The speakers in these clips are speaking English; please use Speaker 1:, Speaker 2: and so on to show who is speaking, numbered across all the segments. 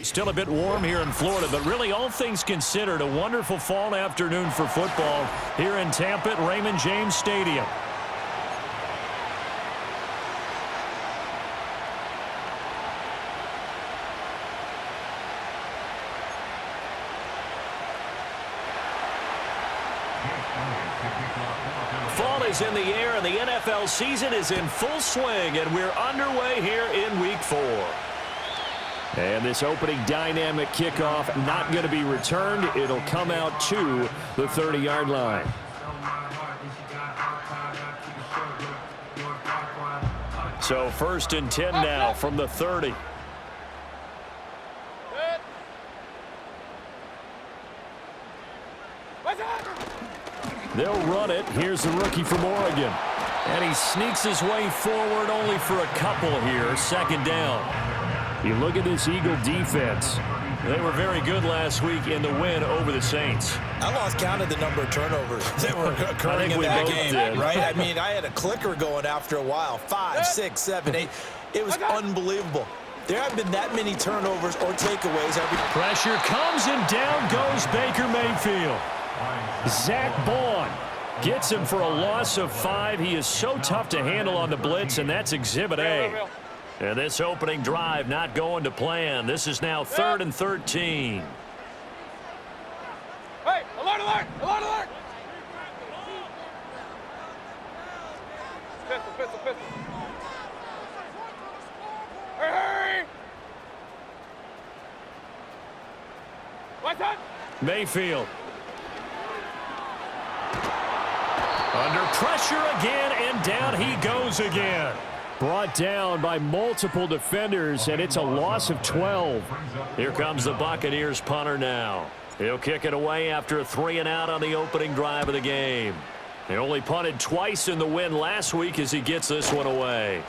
Speaker 1: Still a bit warm here in Florida, but really all things considered, a wonderful fall afternoon for football here in Tampa at Raymond James Stadium. Fall is in the air, and the NFL season is in full swing, and we're underway here in Week 4. And this opening dynamic kickoff not going to be returned. It'll come out to the 30-yard line. So 1st and 10 now from the 30. They'll run it. Here's the rookie from Oregon. And he sneaks his way forward only for a couple here. 2nd down. You look at this Eagle defense. They were very good last week in the win over the Saints.
Speaker 2: I lost count of the number of turnovers that were occurring in that game, right? I mean, I had a clicker going after a while. 5, 6, 7, 8. It was unbelievable. There haven't been that many turnovers or takeaways.
Speaker 1: Pressure comes, and down goes Baker Mayfield. Zach Bond gets him for a loss of 5. He is so tough to handle on the blitz, and that's Exhibit A. And this opening drive not going to plan. This is now 3rd and 13.
Speaker 3: Hey, alert, alert, alert, alert! Pistol, pistol, pistol. Hurry, hurry! What's that?
Speaker 1: Mayfield. Under pressure again, and down he goes again. Brought down by multiple defenders, and it's a loss of 12. Here comes the Buccaneers punter now. He'll kick it away after a 3-and-out on the opening drive of the game. They only punted twice in the win last week as he gets this one away.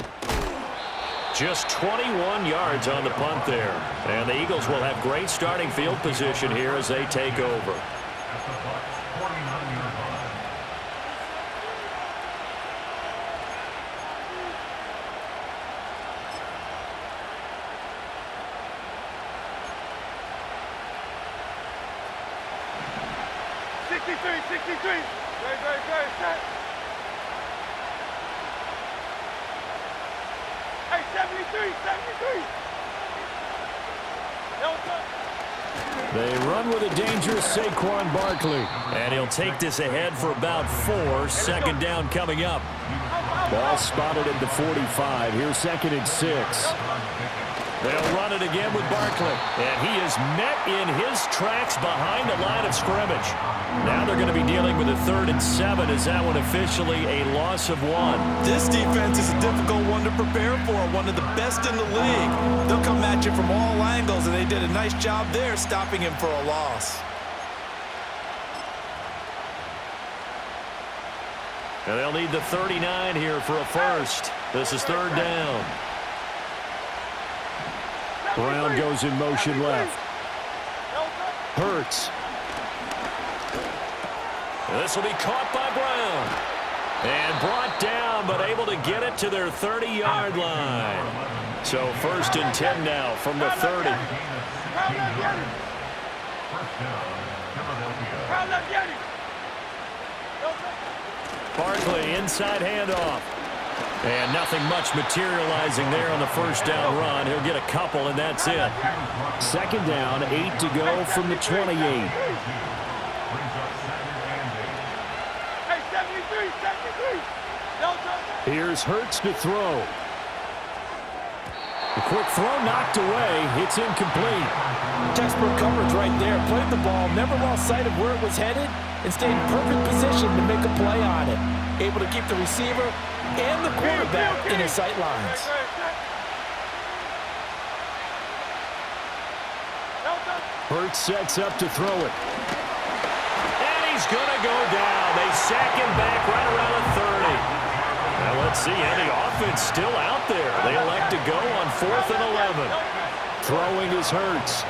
Speaker 1: Just 21 yards on the punt there. And the Eagles will have great starting field position here as they take over. They run with a dangerous Saquon Barkley. And he'll take this ahead for about 4. 2nd down coming up. Ball spotted at the 45. Here's 2nd and 6. They'll run it again with Barkley. And he is met in his tracks behind the line of scrimmage. Now they're going to be dealing with a 3rd and 7. Is that one officially a loss of 1?
Speaker 2: This defense is a difficult one to prepare for. One of the best in the league. They'll come at you from all angles, and they did a nice job there stopping him for a loss.
Speaker 1: And they'll need the 39 here for a first. This is 3rd down. Brown goes in motion left. Hurts. This will be caught by Brown. And brought down, but able to get it to their 30-yard line. So 1st and 10 now from the 30. Barkley, inside handoff. And nothing much materializing there on the 1st down run. He'll get a couple, and that's it. 2nd down, 8 to go from the 28. Here's Hurts to throw. The quick throw knocked away. It's incomplete.
Speaker 4: Textbook coverage right there. Played the ball, never lost sight of where it was headed, and stayed in perfect position to make a play on it. Able to keep the receiver and the quarterback in his sight lines.
Speaker 1: Hurts sets up to throw it. And he's going to go down. They sack him back right around the 30. Now let's see, and the offense still out there. They elect to go on 4th and 11. Throwing is Hurts.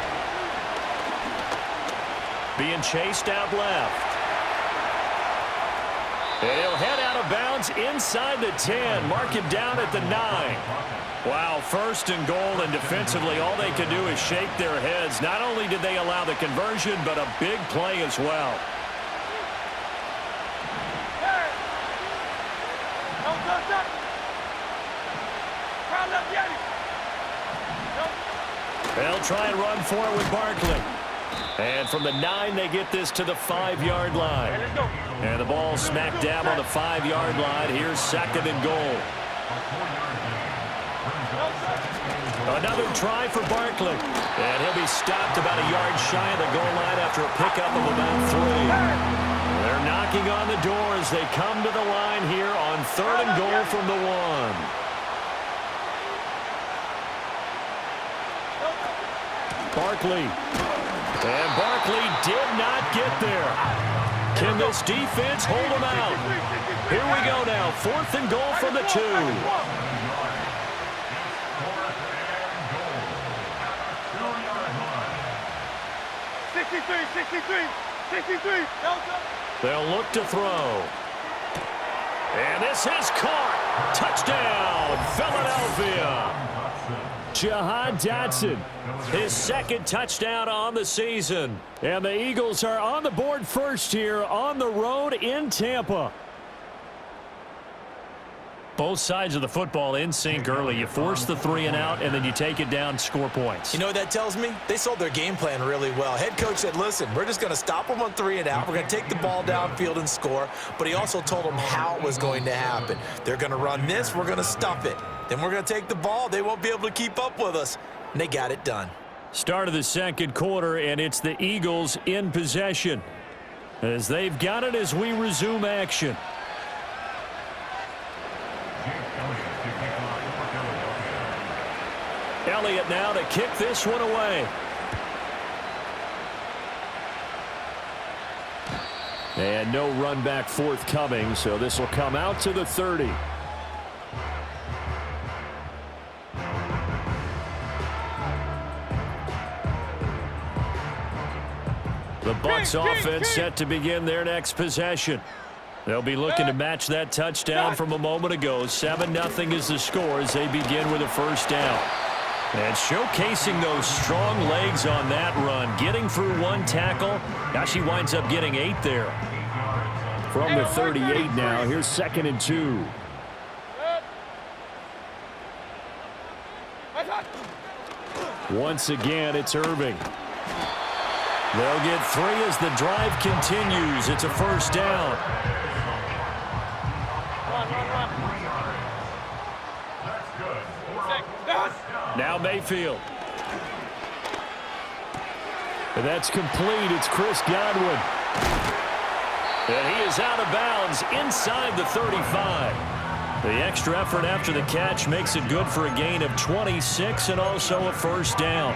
Speaker 1: Being chased out left. And he'll head out of bounds inside the 10. Mark him down at the 9. Wow, first and goal, and defensively all they can do is shake their heads. Not only did they allow the conversion, but a big play as well. They'll try and run for it with Barkley. And from the 9, they get this to the 5-yard line. And the ball smacked down on the 5-yard line. Here's second and goal. Another try for Barkley. And he'll be stopped about a yard shy of the goal line after a pickup of about 3. They're knocking on the door as they come to the line here on third and goal from the 1. Barkley. And Barkley did not get there. Can this defense hold him out? Here we go now. Fourth and goal from the 2.
Speaker 3: 63.
Speaker 1: They'll look to throw. And this is caught. Touchdown, Philadelphia. Jahan Dotson, his second touchdown on the season. And the Eagles are on the board first here on the road in Tampa. Both sides of the football in sync early. You force the 3 and out, and then you take it down, score points.
Speaker 2: You know what that tells me? They sold their game plan really well. Head coach said, listen, we're just going to stop them on 3 and out. We're going to take the ball downfield and score. But he also told them how it was going to happen. They're going to run this. We're going to stuff it. Then we're going to take the ball. They won't be able to keep up with us. And they got it done.
Speaker 1: Start of the second quarter, and it's the Eagles in possession as they've got it as we resume action. Elliott now to kick this one away. And no run back forthcoming, so this will come out to the 30. The Bucs offense set to begin their next possession. They'll be looking to match that touchdown from a moment ago. 7-0 is the score as they begin with a first down. And showcasing those strong legs on that run. Getting through 1 tackle. Gosh, he winds up getting 8 there. From the 38 now, here's second and 2. Once again, it's Irving. They'll get 3 as the drive continues. It's a first down. Now Mayfield. And that's complete. It's Chris Godwin. And he is out of bounds inside the 35. The extra effort after the catch makes it good for a gain of 26 and also a first down.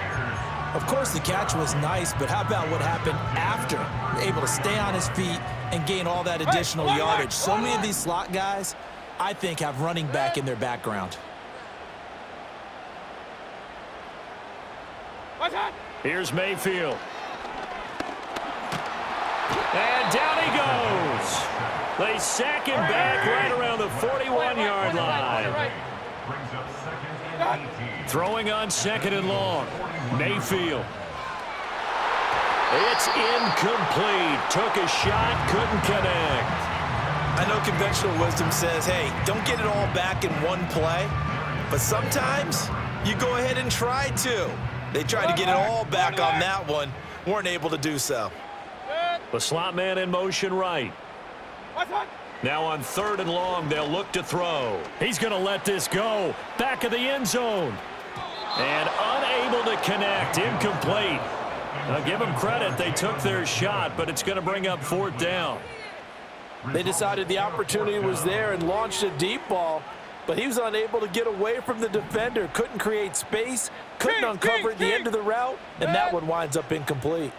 Speaker 2: Of course, the catch was nice, but how about what happened after? Able to stay on his feet and gain all that additional yardage. So many of these slot guys, I think, have running back in their background.
Speaker 1: Here's Mayfield. And down he goes. They sack him back right around the 41-yard line. Throwing on second and long. Mayfield. It's incomplete. Took a shot, couldn't connect.
Speaker 2: I know conventional wisdom says, hey, don't get it all back in one play. But sometimes you go ahead and try to. They tried to get it all back on that one. Weren't able to do so.
Speaker 1: The slot man in motion right. Now on third and long, they'll look to throw. He's going to let this go. Back of the end zone. And unable to connect. Incomplete. I'll give them credit. They took their shot, but it's going to bring up fourth down.
Speaker 4: They decided the opportunity was there and launched a deep ball, but he was unable to get away from the defender. Couldn't create space, couldn't uncover at the end of the route, and that one winds up incomplete.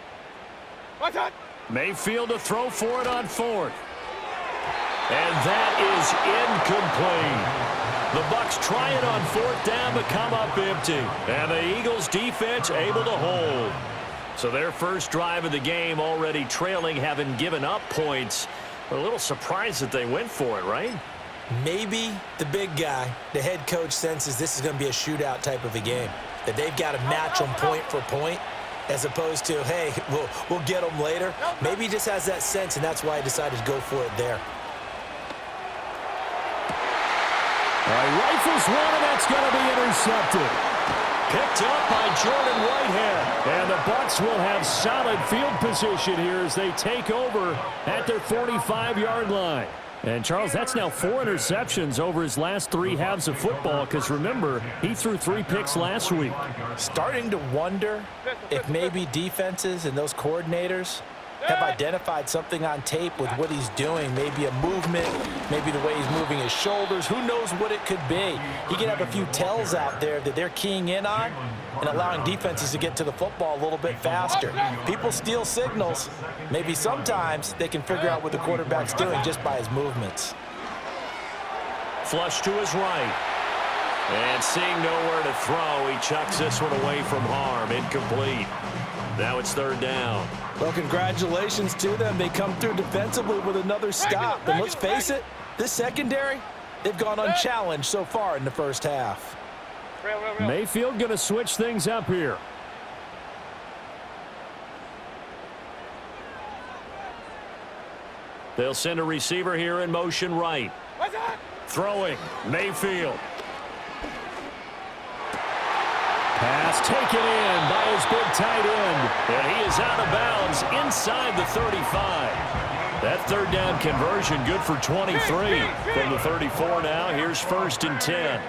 Speaker 1: Mayfield to throw for it on fourth. And that is incomplete. The Bucs try it on fourth down but come up empty. And the Eagles defense able to hold. So their first drive of the game already trailing, having given up points. A little surprised that they went for it, right?
Speaker 2: Maybe the big guy, the head coach, senses this is going to be a shootout type of a game, that they've got to match them point for point, as opposed to, hey, we'll get them later. Maybe he just has that sense, and that's why he decided to go for it there.
Speaker 1: All right, rifles one, and that's going to be intercepted. Picked up by Jordan Whitehead. And the Bucs will have solid field position here as they take over at their 45-yard line. And, Charles, that's now 4 interceptions over his last 3 halves of football because, remember, he threw 3 picks last week.
Speaker 2: Starting to wonder if maybe defenses and those coordinators have identified something on tape with what he's doing. Maybe a movement, maybe the way he's moving his shoulders. Who knows what it could be? He could have a few tells out there that they're keying in on and allowing defenses to get to the football a little bit faster. People steal signals. Maybe sometimes they can figure out what the quarterback's doing just by his movements.
Speaker 1: Flush to his right. And seeing nowhere to throw, he chucks this one away from harm. Incomplete. Now it's 3rd down.
Speaker 2: Well, congratulations to them. They come through defensively with another stop. And let's face it, this secondary, they've gone unchallenged so far in the first half.
Speaker 1: Mayfield going to switch things up here. They'll send a receiver here in motion right. Throwing, Mayfield. Pass taken in by his big tight end. And he is out of bounds inside the 35. That 3rd down conversion good for 23. From the 34 now, here's 1st and 10.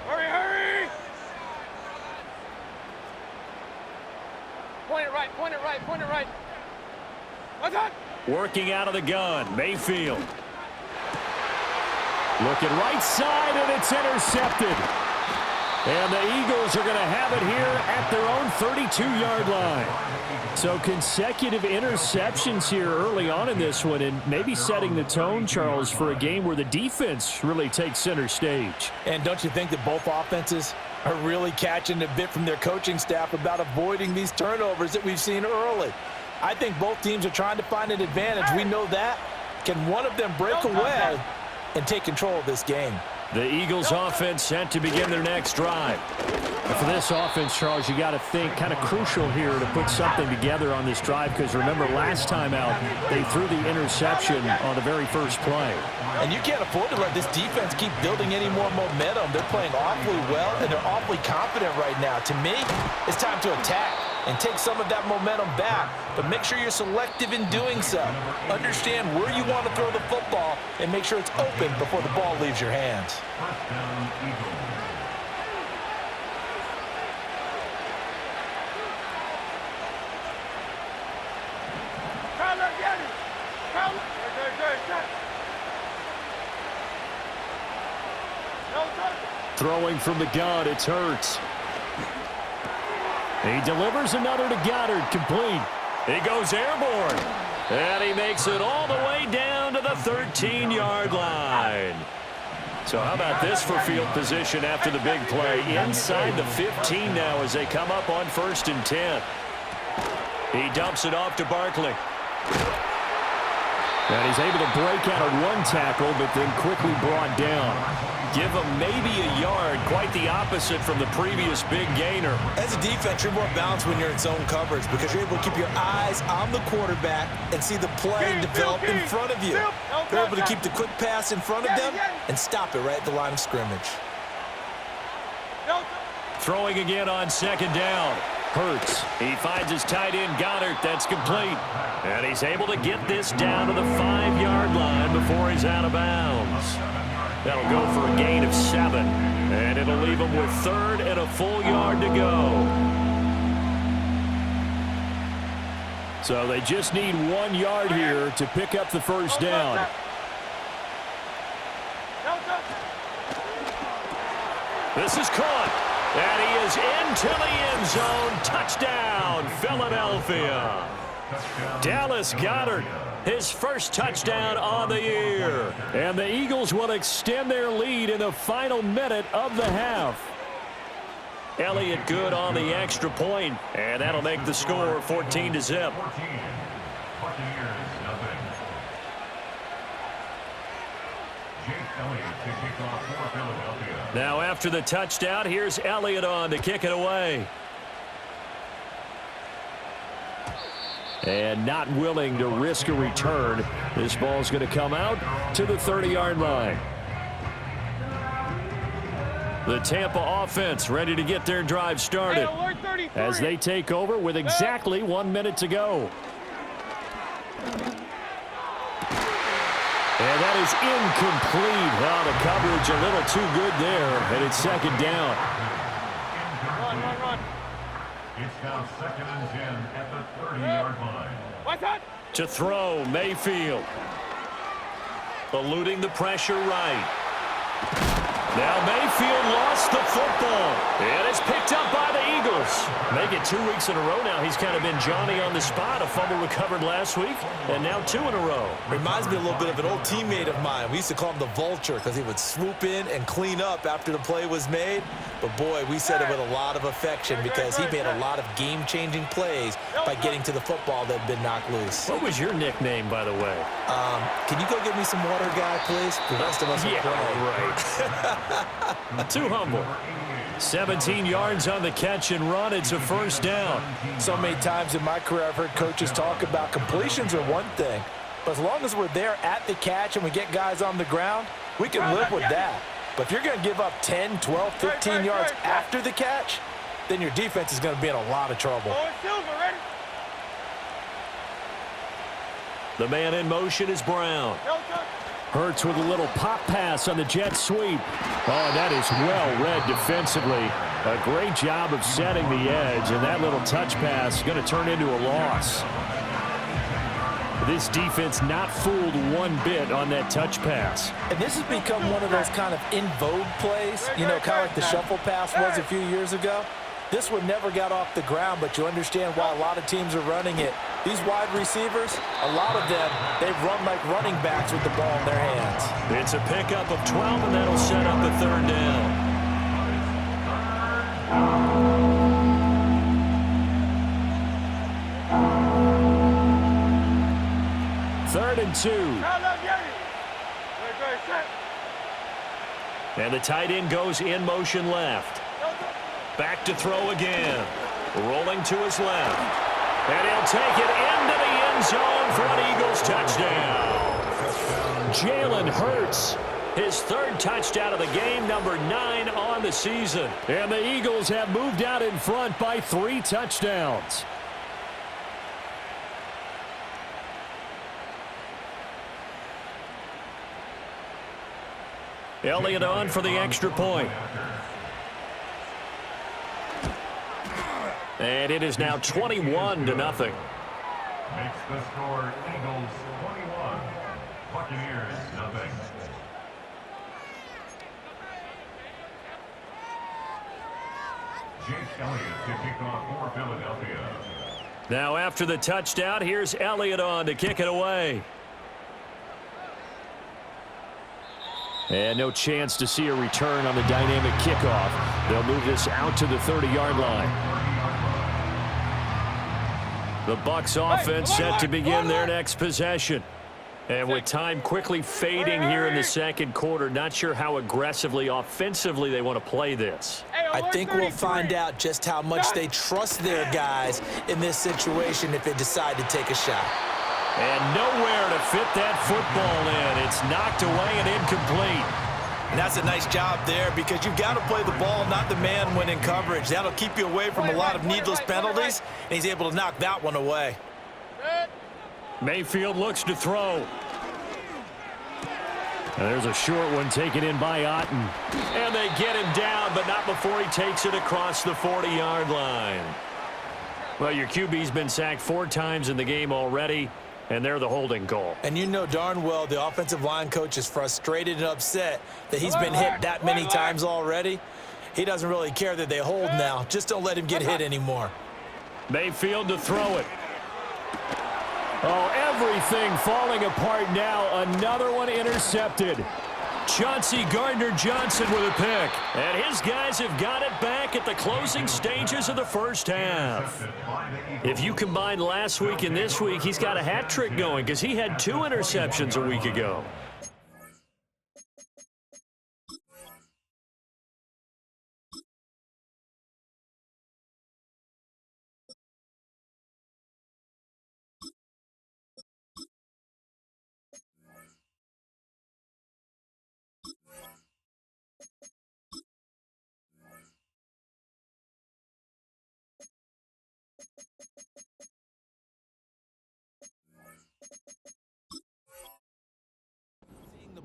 Speaker 3: Hurry! Point it right. What's that?
Speaker 1: Working out of the gun, Mayfield. Looking right side, and it's intercepted. And the Eagles are going to have it here at their own 32-yard line. So consecutive interceptions here early on in this one, and maybe setting the tone, Charles, for a game where the defense really takes center stage.
Speaker 2: And don't you think that both offenses are really catching a bit from their coaching staff about avoiding these turnovers that we've seen early? I think both teams are trying to find an advantage. We know that. Can one of them break away and take control of this game?
Speaker 1: The Eagles offense set to begin their next drive. For this offense, Charles, you got to think kind of crucial here to put something together on this drive because remember last time out they threw the interception on the very first play.
Speaker 2: And you can't afford to let this defense keep building any more momentum. They're playing awfully well and they're awfully confident right now. To me, it's time to attack and take some of that momentum back, but make sure you're selective in doing so. Understand where you want to throw the football and make sure it's open before the ball leaves your hands.
Speaker 1: Throwing from the gun, it's Hurts. He delivers another to Goddard, complete. He goes airborne. And he makes it all the way down to the 13-yard line. So how about this for field position after the big play? Inside the 15 now as they come up on 1st and 10. He dumps it off to Barkley. And he's able to break out of one tackle, but then quickly brought down. Give him maybe a yard, quite the opposite from the previous big gainer.
Speaker 2: As a defense, you're more balanced when you're in zone coverage because you're able to keep your eyes on the quarterback and see the play develop in front of you. You're able to keep the quick pass in front of them and stop it right at the line of scrimmage.
Speaker 1: Throwing again on 2nd down. Hurts. He finds his tight end Goddard. That's complete. And he's able to get this down to the 5-yard line before he's out of bounds. That'll go for a gain of 7. And it'll leave him with 3rd and a full yard to go. So they just need 1 yard here to pick up the first down. This is caught. And he is into the end zone. Touchdown, Philadelphia. Dallas Goedert, his first touchdown on the year. And the Eagles will extend their lead in the final minute of the half. Elliott good on the extra point, and that'll make the score 14-0. Now after the touchdown, here's Elliott on to kick it away. And not willing to risk a return. This ball's going to come out to the 30-yard line. The Tampa offense ready to get their drive started as they take over with exactly 1 minute to go. And that is incomplete. Oh, the coverage a little too good there, and it's second down.
Speaker 3: Run.
Speaker 5: It's now 2nd and 10 at the 30-yard line.
Speaker 1: To throw, Mayfield. Eluding the pressure right. Now Mayfield lost the football, and it's picked up by the Eagles. Make it 2 weeks in a row now. He's kind of been Johnny on the spot. A fumble recovered last week, and now 2 in a row.
Speaker 2: Reminds me a little bit of an old teammate of mine. We used to call him the Vulture because he would swoop in and clean up after the play was made. But, boy, we said it with a lot of affection because he made a lot of game-changing plays by getting to the football that had been knocked loose.
Speaker 1: What was your nickname, by the way?
Speaker 2: Can you go get me some water, guy, please? The rest of us will
Speaker 1: right. Too humble. 17 yards on the catch and run. It's a first down.
Speaker 4: So many times in my career I've heard coaches talk about completions are one thing, but as long as we're there at the catch and we get guys on the ground, we can live with that. But if you're going to give up 10, 12, 15 yards after the catch, then your defense is going to be in a lot of trouble.
Speaker 1: The man in motion is Brown. Hurts with a little pop pass on the jet sweep. Oh, that is well read defensively. A great job of setting the edge, and that little touch pass is going to turn into a loss. This defense not fooled one bit on that touch pass.
Speaker 4: And this has become one of those kind of in vogue plays, you know, kind of like the shuffle pass was a few years ago. This one never got off the ground, but you understand why a lot of teams are running it. These wide receivers, a lot of them, they run like running backs with the ball in their hands.
Speaker 1: It's a pickup of 12, and that'll set up a third down. Third and 2. And the tight end goes in motion left. Back to throw again. Rolling to his left. And he'll take it into the end zone for an Eagles touchdown. Jalen Hurts, his third touchdown of the game, number 9 on the season. And the Eagles have moved out in front by 3 touchdowns. Elliott on for the extra point. And it is now 21-0.
Speaker 5: Makes the score Eagles 21, Buccaneers 0. Jake Elliott to kick off for Philadelphia.
Speaker 1: Now after the touchdown, here's Elliott on to kick it away. And no chance to see a return on the dynamic kickoff. They'll move this out to the 30-yard line. The Bucs offense set to begin their next possession. And with time quickly fading here in the second quarter, not sure how aggressively, offensively they want to play this.
Speaker 2: I think we'll find out just how much they trust their guys in this situation if they decide to take a shot.
Speaker 1: And nowhere to fit that football in. It's knocked away and incomplete.
Speaker 2: And that's a nice job there because you've got to play the ball, not the man when in coverage. That'll keep you away from a lot of needless penalties, and he's able to knock that one away.
Speaker 1: Mayfield looks to throw. And there's a short one taken in by Otten. And they get him down, but not before he takes it across the 40-yard line. Well, your QB's been sacked 4 times in the game already, and they're the holding call.
Speaker 2: And you know darn well the offensive line coach is frustrated and upset that he's been hit that many times already. He doesn't really care that they hold now. Just don't let him get hit anymore.
Speaker 1: Mayfield to throw it. Oh, everything falling apart now. Another one intercepted. Chauncey Gardner-Johnson with a pick. And his guys have got it back at the closing stages of the first half. If you combine last week and this week, he's got a hat trick going because he had 2 interceptions a week ago.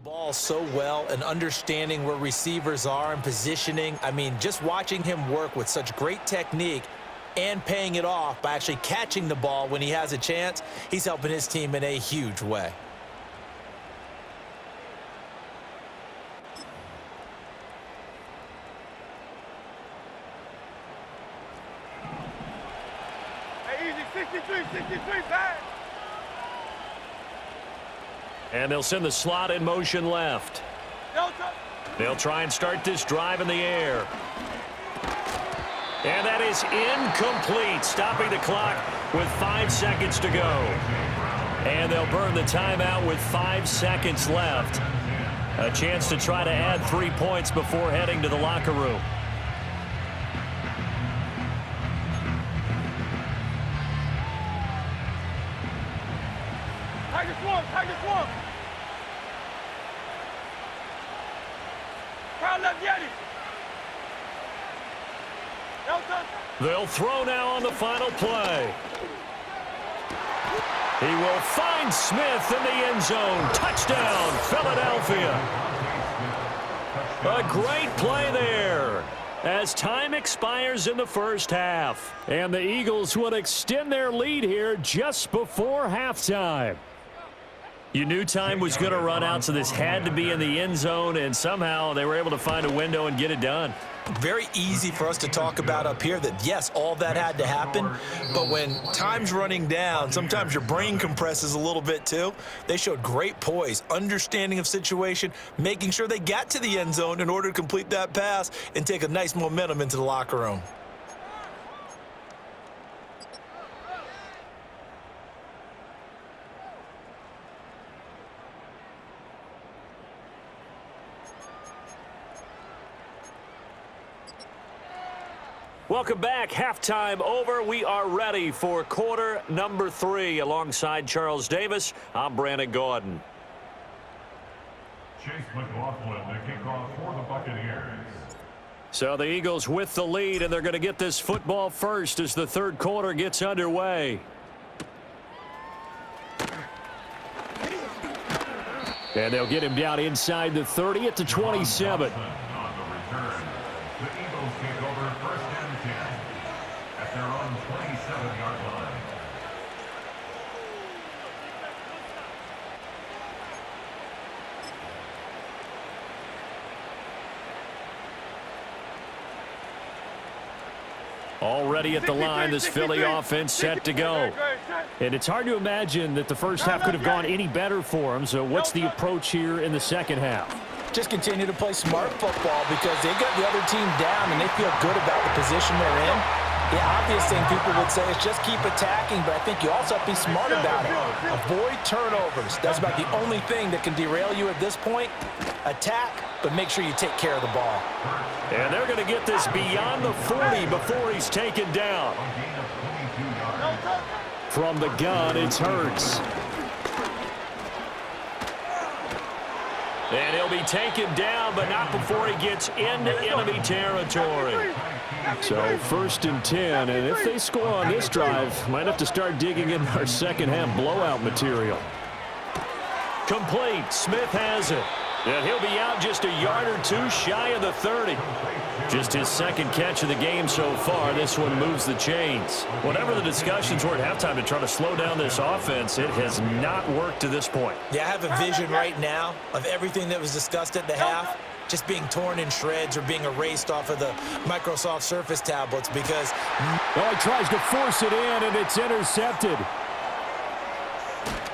Speaker 2: Ball so well and understanding where receivers are and positioning. I mean, just watching him work with such great technique and paying it off by actually catching the ball when he has a chance, he's helping his team in a huge way.
Speaker 3: Hey, easy, 63, back.
Speaker 1: And they'll send the slot in motion left. They'll try and start this drive in the air. And that is incomplete, stopping the clock with 5 seconds to go. And they'll burn the timeout with 5 seconds left. A chance to try to add 3 points before heading to the locker room.
Speaker 3: Tiger swung. Crowd left Yeti.
Speaker 1: They'll throw now on the final play. He will find Smith in the end zone. Touchdown, Philadelphia. A great play there as time expires in the first half. And the Eagles will extend their lead here just before halftime. You knew time was going to run out, so this had to be in the end zone, and somehow they were able to find a window and get it done.
Speaker 2: Very easy for us to talk about up here that, yes, all that had to happen, but when time's running down, sometimes your brain compresses a little bit too. They showed great poise, understanding of situation, making sure they got to the end zone in order to complete that pass and take a nice momentum into the locker room.
Speaker 1: Welcome back. Halftime over. We are ready for quarter number 3. Alongside Charles Davis, I'm Brandon Gordon.
Speaker 5: Chase McLaughlin, the kickoff for the Buccaneers.
Speaker 1: So the Eagles with the lead, and they're going to get this football first as the third quarter gets underway. And they'll get him down inside the 30 at the 27.
Speaker 5: On the return, the Eagles take over first and 10 at their own 27-yard line.
Speaker 1: Already at the line, this Philly offense set to go. And it's hard to imagine that the first half could have gone any better for them. So what's the approach here in the second half?
Speaker 4: Just continue to play smart football because they got the other team down and they feel good about the position they're in. The obvious thing people would say is just keep attacking, but I think you also have to be smart about it. Avoid turnovers. That's about the only thing that can derail you at this point. Attack, but make sure you take care of the ball.
Speaker 1: And they're going to get this beyond the 40 before he's taken down. From the gun, it's Hurts. And he'll be taken down, but not before he gets into enemy territory. So first and 10, and if they score on this drive, might have to start digging in our second half blowout material. Complete. Smith has it. And he'll be out just a yard or two shy of the 30. Just his second catch of the game so far. This one moves the chains. Whatever the discussions were at halftime to try to slow down this offense, it has not worked to this point.
Speaker 2: Yeah, I have a vision right now of everything that was discussed at the half just being torn in shreds or being erased off of the Microsoft Surface tablets because...
Speaker 1: Oh, he tries to force it in, and it's intercepted.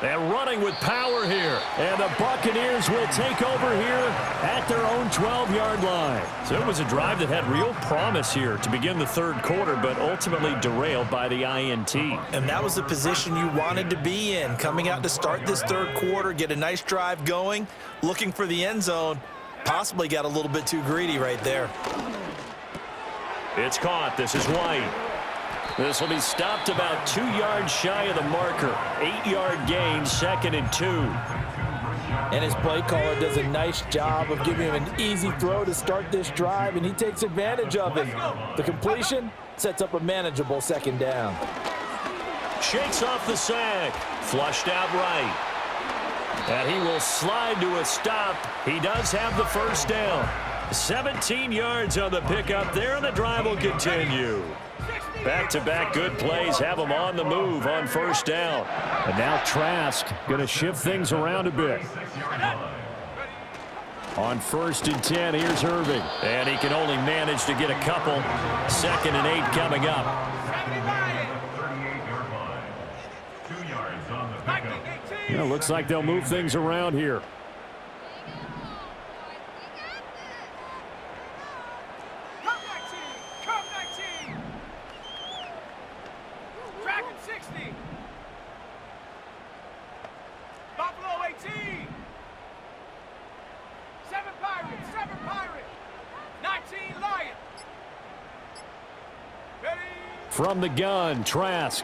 Speaker 1: And running with power here. And the Buccaneers will take over here at their own 12-yard line. So it was a drive that had real promise here to begin the third quarter, but ultimately derailed by the INT.
Speaker 2: And that was the position you wanted to be in, coming out to start this third quarter, get a nice drive going, looking for the end zone. Possibly got a little bit too greedy right there.
Speaker 1: It's caught. This is White. This will be stopped about 2 yards shy of the marker. 8-yard gain, 2nd and 2.
Speaker 4: And his play caller does a nice job of giving him an easy throw to start this drive, and he takes advantage of it. The completion sets up a manageable 2nd down.
Speaker 1: Shakes off the sack. Flushed out right. And he will slide to a stop. He does have the first down. 17 yards on the pickup there, and the drive will continue. Back-to-back good plays have them on the move on first down. And now Trask going to shift things around a bit. On 1st and 10, here's Irving. And he can only manage to get a couple. 2nd and 8 coming up. Yeah, looks like they'll move things around here. From the gun, Trask.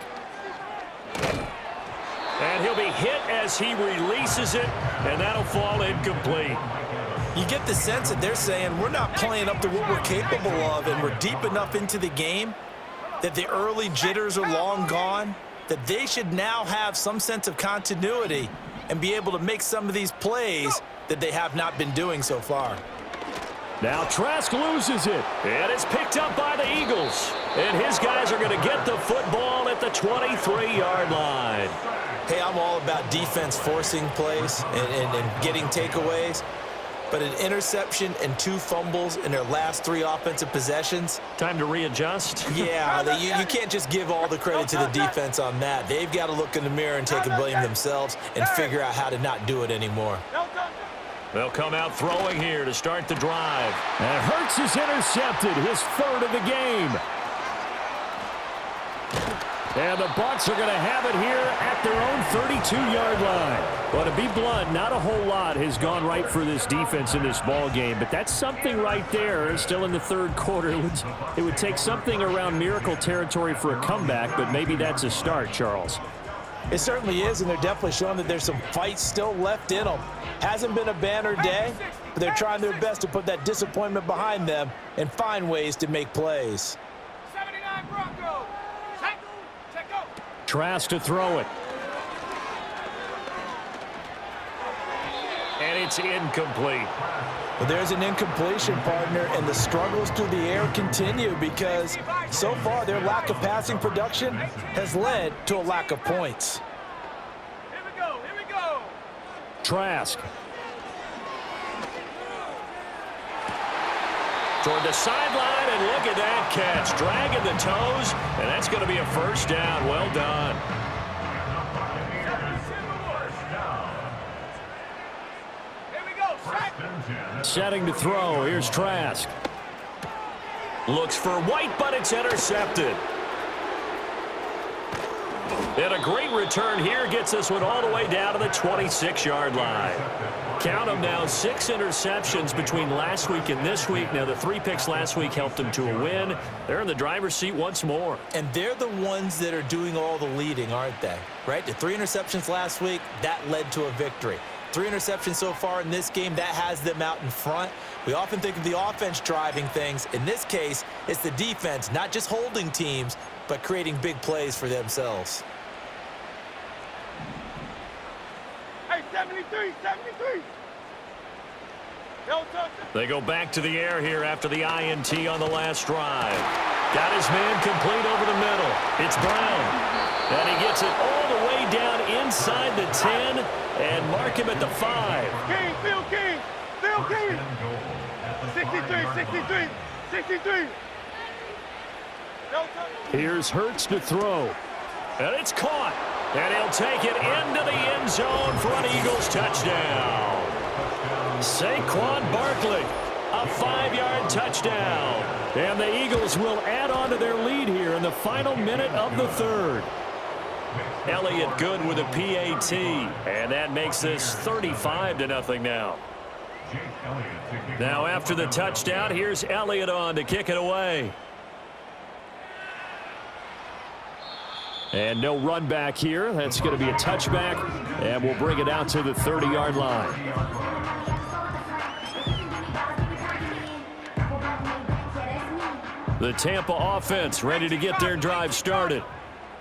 Speaker 1: And he'll be hit as he releases it, and that'll fall incomplete.
Speaker 2: You get the sense that they're saying we're not playing up to what we're capable of, and we're deep enough into the game that the early jitters are long gone, that they should now have some sense of continuity and be able to make some of these plays that they have not been doing so far.
Speaker 1: Now Trask loses it, and it's picked up by the Eagles. And his guys are going to get the football at the 23-yard line.
Speaker 2: Hey, I'm all about defense forcing plays and getting takeaways. But an interception and 2 fumbles in their last 3 offensive possessions.
Speaker 1: Time to readjust?
Speaker 2: Yeah, you can't just give all the credit to the defense on that. They've got to look in the mirror and take a blame themselves and figure out how to not do it anymore.
Speaker 1: They'll come out throwing here to start the drive. And Hurts is intercepted, his 3rd of the game. And the Bucs are going to have it here at their own 32-yard line. But to be blunt, not a whole lot has gone right for this defense in this ball game. But that's something right there. Still in the third quarter. It would take something around miracle territory for a comeback, but maybe that's a start, Charles.
Speaker 4: It certainly is, and they're definitely showing that there's some fight still left in them. Hasn't been a banner day, but they're trying their best to put that disappointment behind them and find ways to make plays.
Speaker 3: 79 Broncos. Check go.
Speaker 1: Trask to throw it. And it's incomplete.
Speaker 4: But there's an incompletion, partner, and the struggles through the air continue because so far their lack of passing production has led to a lack of points.
Speaker 3: Here we go.
Speaker 1: Trask. Toward the sideline, and look at that catch. Dragging the toes, and that's going to be a first down. Well done. Setting to throw. Here's Trask. Looks for White, but it's intercepted. And a great return here gets this one all the way down to the 26-yard line. Count them now, 6 interceptions between last week and this week. Now, the 3 picks last week helped them to a win. They're in the driver's seat once more.
Speaker 2: And they're the ones that are doing all the leading, aren't they? Right? The 3 interceptions last week, that led to a victory. 3 interceptions so far in this game, that has them out in front. We often think of the offense driving things. In this case, it's the defense, not just holding teams, but creating big plays for themselves.
Speaker 3: Hey, 73.
Speaker 1: They go back to the air here after the INT on the last drive. Got his man complete over the middle. It's Brown. And he gets it all the way down inside the 10 and mark him at the 5.
Speaker 3: Phil King. 63.
Speaker 1: Here's Hurts to throw. And it's caught. And he'll take it into the end zone for an Eagles touchdown. Saquon Barkley, a 5-yard touchdown. And the Eagles will add on to their lead here in the final minute of the third. Elliott good with a PAT, and that makes this 35-0 now. Now after the touchdown, here's Elliott on to kick it away. And no run back here. That's going to be a touchback, and we'll bring it out to the 30-yard line. The Tampa offense ready to get their drive started.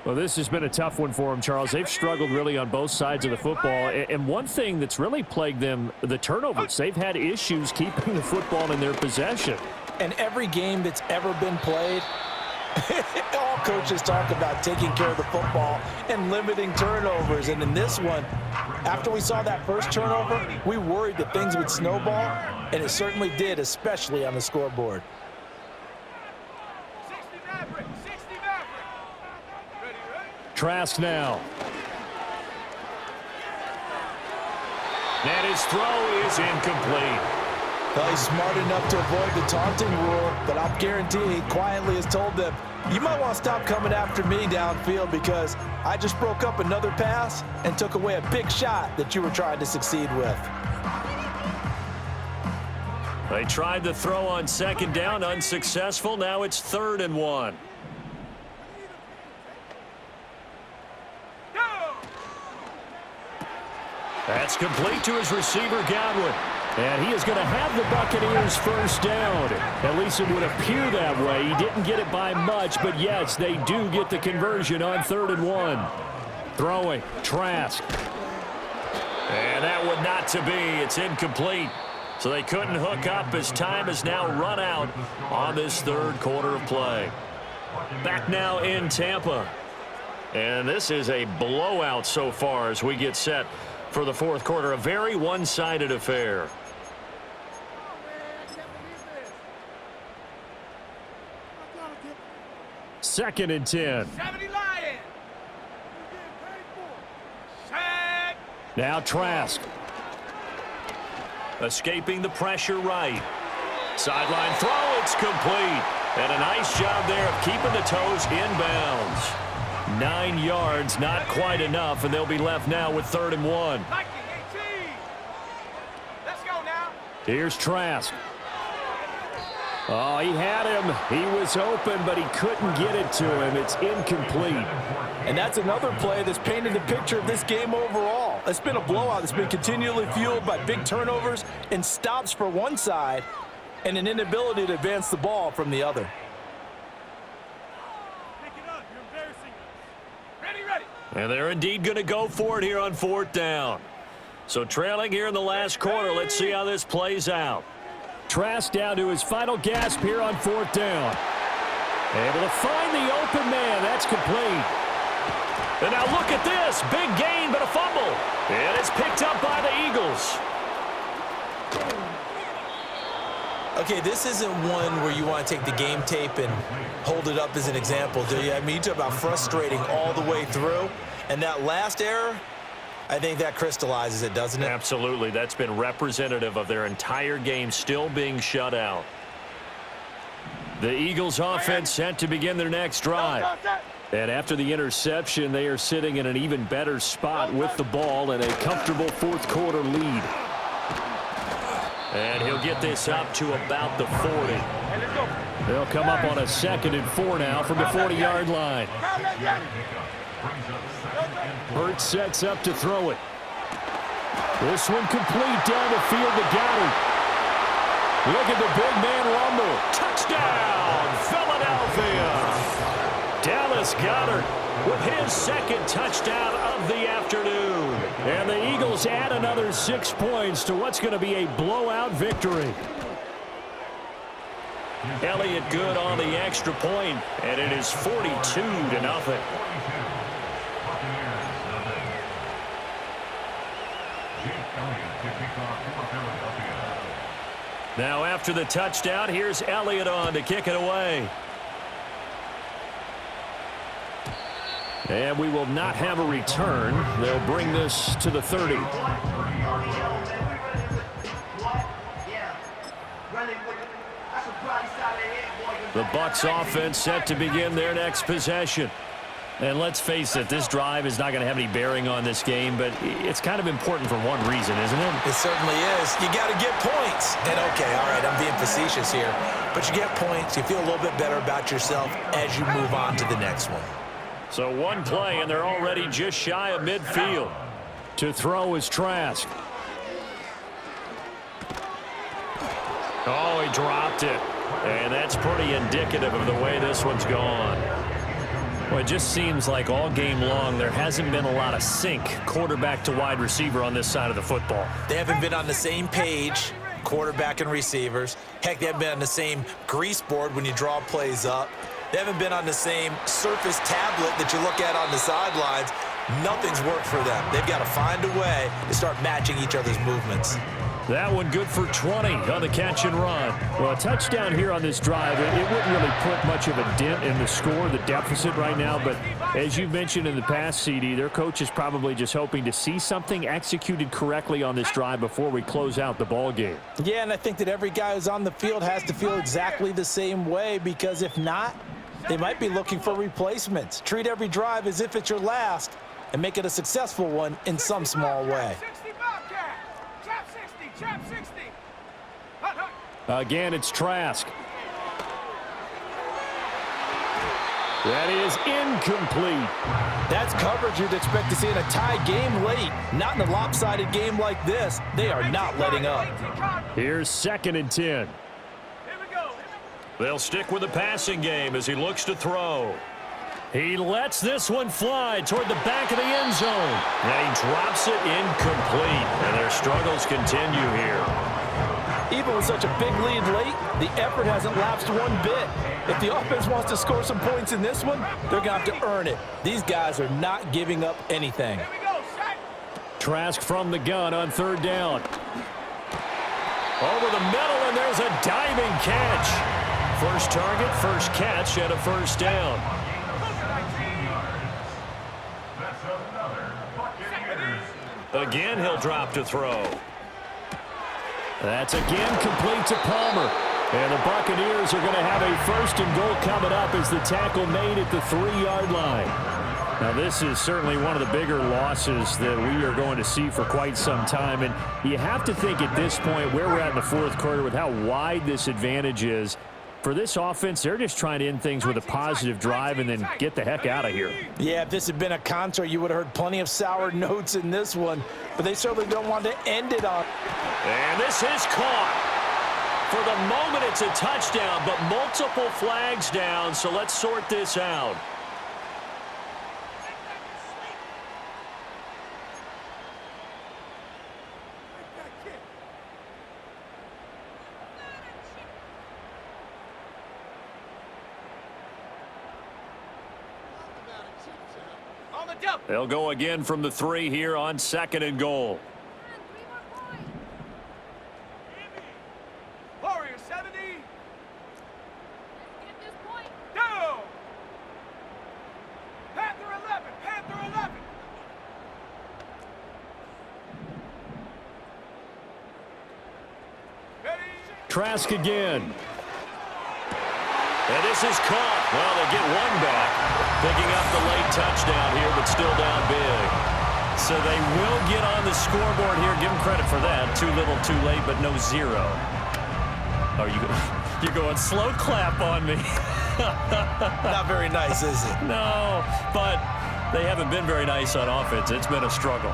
Speaker 1: Well, this has been a tough one for them, Charles. They've struggled really on both sides of the football. And one thing that's really plagued them, the turnovers. They've had issues keeping the football in their possession.
Speaker 4: And every game that's ever been played, all coaches talk about taking care of the football and limiting turnovers. And in this one, after we saw that first turnover, we worried that things would snowball, and it certainly did, especially on the scoreboard.
Speaker 1: Trask now. And his throw is incomplete.
Speaker 4: Well, he's smart enough to avoid the taunting rule, but I'll guarantee he quietly has told them, you might want to stop coming after me downfield because I just broke up another pass and took away a big shot that you were trying to succeed with.
Speaker 1: They tried the throw on second down, unsuccessful. Now it's 3rd and 1. That's complete to his receiver, Godwin. And he is going to have the Buccaneers first down. At least it would appear that way. He didn't get it by much, but yes, they do get the conversion on 3rd and 1. Throwing, Trask. And that one not to be. It's incomplete. So they couldn't hook up as time has now run out on this third quarter of play. Back now in Tampa. And this is a blowout so far as we get set for the fourth quarter. A very one-sided affair. Second and 10. Now Trask. Escaping the pressure right. Sideline throw, it's complete. And a nice job there of keeping the toes inbounds. 9 yards, not quite enough, and they'll be left now with 3rd and 1.
Speaker 3: Let's go now.
Speaker 1: Here's Trask. Oh, he had him. He was open, but he couldn't get it to him. It's incomplete.
Speaker 4: And that's another play that's painted the picture of this game overall. It's been a blowout that's been continually fueled by big turnovers and stops for one side and an inability to advance the ball from the other.
Speaker 1: And they're indeed going to go for it here on 4th down. So trailing here in the last quarter. Let's see how this plays out. Trask down to his final gasp here on 4th down. Able to find the open man. That's complete. And now look at this. Big gain, but a fumble. And it's picked up by the Eagles.
Speaker 2: Okay, this isn't one where you want to take the game tape and hold it up as an example, do you? I mean, you talk about frustrating all the way through. And that last error, I think that crystallizes it, doesn't it?
Speaker 1: Absolutely. That's been representative of their entire game still being shut out. The Eagles offense set to begin their next drive. And after the interception, they are sitting in an even better spot with the ball and a comfortable fourth quarter lead. And he'll get this up to about the 40. They'll come up on a 2nd and 4 now from the 40-yard line. Hurts sets up to throw it. This one complete down the field to Goddard. Look at the big man rumble. Touchdown, Philadelphia. Dallas Goedert with his 2nd touchdown of the afternoon. And the Eagles add another 6 points to what's going to be a blowout victory. Elliott good on the extra point, and it is 42-0. Now after the touchdown, here's Elliott on to kick it away. And we will not have a return. They'll bring this to the 30. The Bucs offense set to begin their next possession. And let's face it, this drive is not going to have any bearing on this game, but it's kind of important for one reason, isn't it?
Speaker 2: It certainly is. You got to get points. And okay, all right, I'm being facetious here, but you get points, you feel a little bit better about yourself as you move on to the next one.
Speaker 1: So one play, and they're already just shy of midfield. To throw is Trask. Oh, he dropped it. And that's pretty indicative of the way this one's gone. Well, it just seems like all game long there hasn't been a lot of sync quarterback to wide receiver on this side of the football.
Speaker 2: They haven't been on the same page, quarterback and receivers. Heck, they haven't been on the same grease board when you draw plays up. They haven't been on the same surface tablet that you look at on the sidelines. Nothing's worked for them. They've got to find a way to start matching each other's movements.
Speaker 1: That one good for 20 on the catch and run. Well, a touchdown here on this drive, it wouldn't really put much of a dent in the score, the deficit right now. But as you mentioned in the past, CD, their coach is probably just hoping to see something executed correctly on this drive before we close out the ball game.
Speaker 4: Yeah, and I think that every guy who's on the field has to feel exactly the same way, because if not, they might be looking for replacements. Treat every drive as if it's your last and make it a successful one in some small way.
Speaker 1: Again, it's Trask. That is incomplete.
Speaker 4: That's coverage you'd expect to see in a tie game late. Not in a lopsided game like this. They are not letting up.
Speaker 1: Here's 2nd and 10. They'll stick with the passing game as he looks to throw. He lets this one fly toward the back of the end zone. And he drops it incomplete. And their struggles continue here.
Speaker 4: Even with such a big lead late, the effort hasn't lapsed one bit. If the offense wants to score some points in this one, they're going to have to earn it. These guys are not giving up anything.
Speaker 1: Trask from the gun on 3rd down. Over the middle, and there's a diving catch. First target, first catch, and a 1st down. Again, he'll drop to throw. That's again complete to Palmer. And the Buccaneers are going to have a 1st and goal coming up as the tackle made at the 3-yard line. Now, this is certainly one of the bigger losses that we are going to see for quite some time. And you have to think at this point where we're at in the 4th quarter with how wide this advantage is. For this offense, they're just trying to end things with a positive drive and then get the heck out of here.
Speaker 4: Yeah, if this had been a concert, you would have heard plenty of sour notes in this one. But they certainly don't want to end it on.
Speaker 1: And this is caught. For the moment, it's a touchdown, but multiple flags down, so let's sort this out. They'll go again from the 3 here on 2nd and goal.
Speaker 3: Warrior 70. Get this point. Go. Panther 11. Panther 11. Ready.
Speaker 1: Trask again. And this is caught. Well, they get one back. Picking up the late touchdown here, but still down big. So they will get on the scoreboard here. Give them credit for that. Too little, too late, but no 0. Oh, you're going slow clap on me.
Speaker 2: Not very nice, is it?
Speaker 1: No, but they haven't been very nice on offense. It's been a struggle.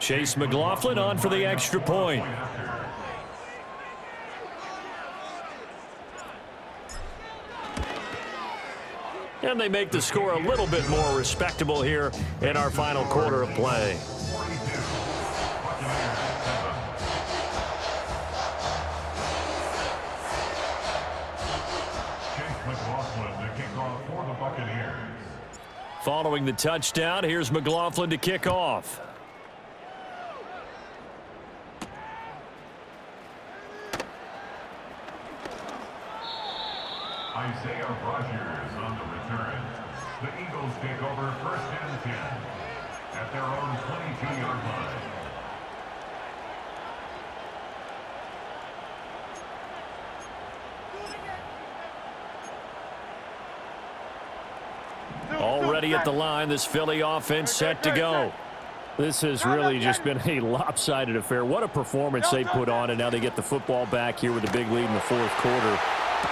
Speaker 1: Chase McLaughlin on for the extra point. And they make the score a little bit more respectable here in our final quarter of play. Following the touchdown, here's McLaughlin to kick off.
Speaker 5: Isaiah Rogers on the return. The Eagles take over 1st and 10 at their own 22-yard line.
Speaker 1: Already at the line, this Philly offense set to go. This has really just been a lopsided affair. What a performance they put on, and now they get the football back here with a big lead in the 4th quarter.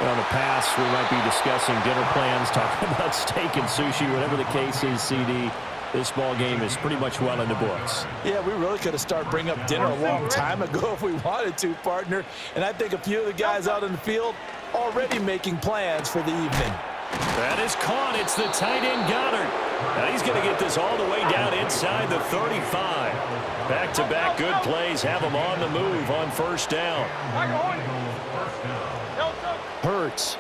Speaker 1: And on the pass, we might be discussing dinner plans, talking about steak and sushi, whatever the case is, CD. This ball game is pretty much well in the books.
Speaker 2: Yeah, we really could have started bringing up dinner a long time ago if we wanted to, partner. And I think a few of the guys out in the field already making plans for the evening.
Speaker 1: That is caught. It's the tight end Goddard. Now he's going to get this all the way down inside the 35. Back-to-back good plays have him on the move on 1st down. Hurts.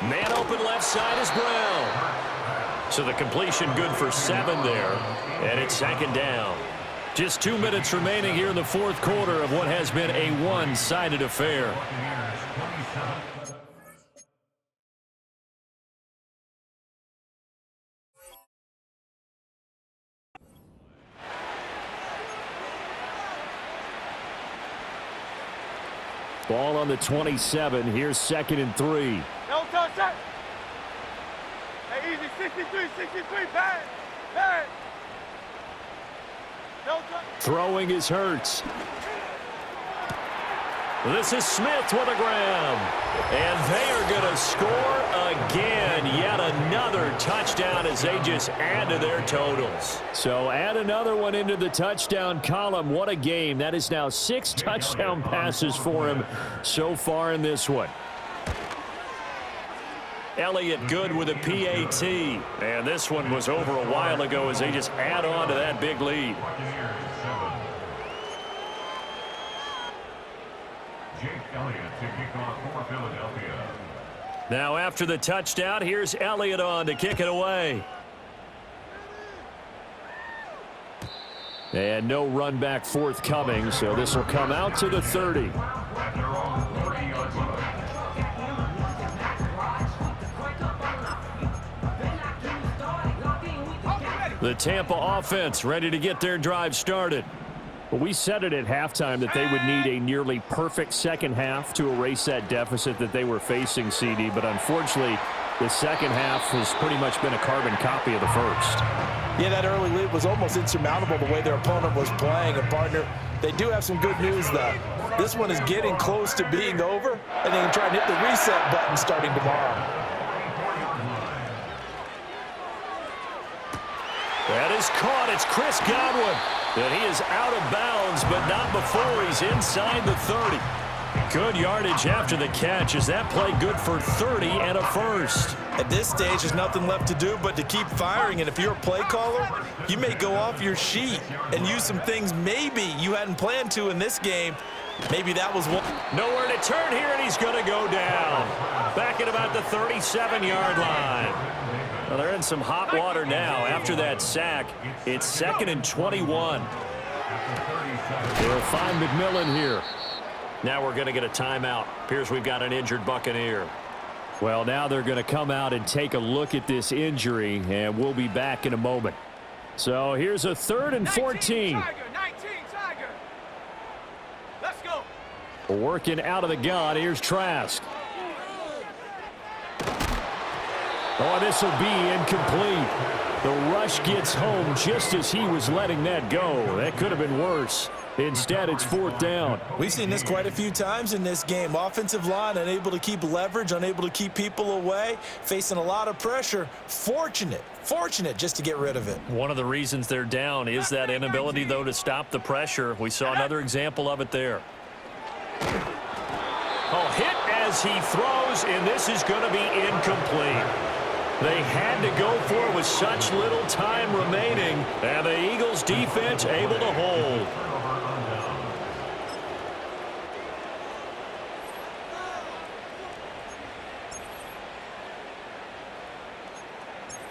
Speaker 1: Man open left side is Brown. So the completion good for 7 there. And it's 2nd down. Just 2 minutes remaining here in the 4th quarter of what has been a one-sided affair. Ball on the 27. Here's 2nd and 3.
Speaker 3: No touch that. Hey, easy. 63, bang, bang. No touch.
Speaker 1: Throwing is Hurts. This is Smith with a grab. And they are going to score again. Yet another touchdown as they just add to their totals. So add another one into the touchdown column. What a game. That is now 6 touchdown passes for him so far in this one. Elliott good with a PAT. And this one was over a while ago as they just add on to that big lead.
Speaker 5: Jake Elliott to kick off for Philadelphia.
Speaker 1: Now after the touchdown, here's Elliott on to kick it away. And no run back forthcoming, so this will come out to the 30.
Speaker 5: At their own 30-yard line.
Speaker 1: The Tampa offense ready to get their drive started. Well, we said it at halftime that they would need a nearly perfect second half to erase that deficit that they were facing, CD. But unfortunately, the second half has pretty much been a carbon copy of the first.
Speaker 2: Yeah, that early lead was almost insurmountable the way their opponent was playing. And, partner, they do have some good news, though. This one is getting close to being over, and they can try and hit the reset button starting tomorrow.
Speaker 1: That is caught. It's Chris Godwin. And he is out of bounds, but not before he's inside the 30. Good yardage after the catch. Is that play good for 30 and a first?
Speaker 2: At this stage, there's nothing left to do but to keep firing. And if you're a play caller, you may go off your sheet and use some things maybe you hadn't planned to in this game. Maybe that was one.
Speaker 1: Nowhere to turn here, and he's going to go down. Back at about the 37-yard line. Well, they're in some hot water now. After that sack, it's 2nd and 21. They'll find McMillan here. Now we're going to get a timeout. Appears we've got an injured Buccaneer. Well, now they're going to come out and take a look at this injury, and we'll be back in a moment. So here's a 3rd and 14.
Speaker 3: 19, Tiger. Let's go.
Speaker 1: Working out of the gun. Here's Trask. Oh, this will be incomplete. The rush gets home just as he was letting that go. That could have been worse. Instead, it's 4th down.
Speaker 2: We've seen this quite a few times in this game. Offensive line unable to keep leverage, unable to keep people away, facing a lot of pressure. Fortunate just to get rid of it.
Speaker 1: One of the reasons they're down is that inability, though, to stop the pressure. We saw another example of it there. Oh, hit as he throws, and this is going to be incomplete. They had to go for it with such little time remaining, and the Eagles defense able to hold.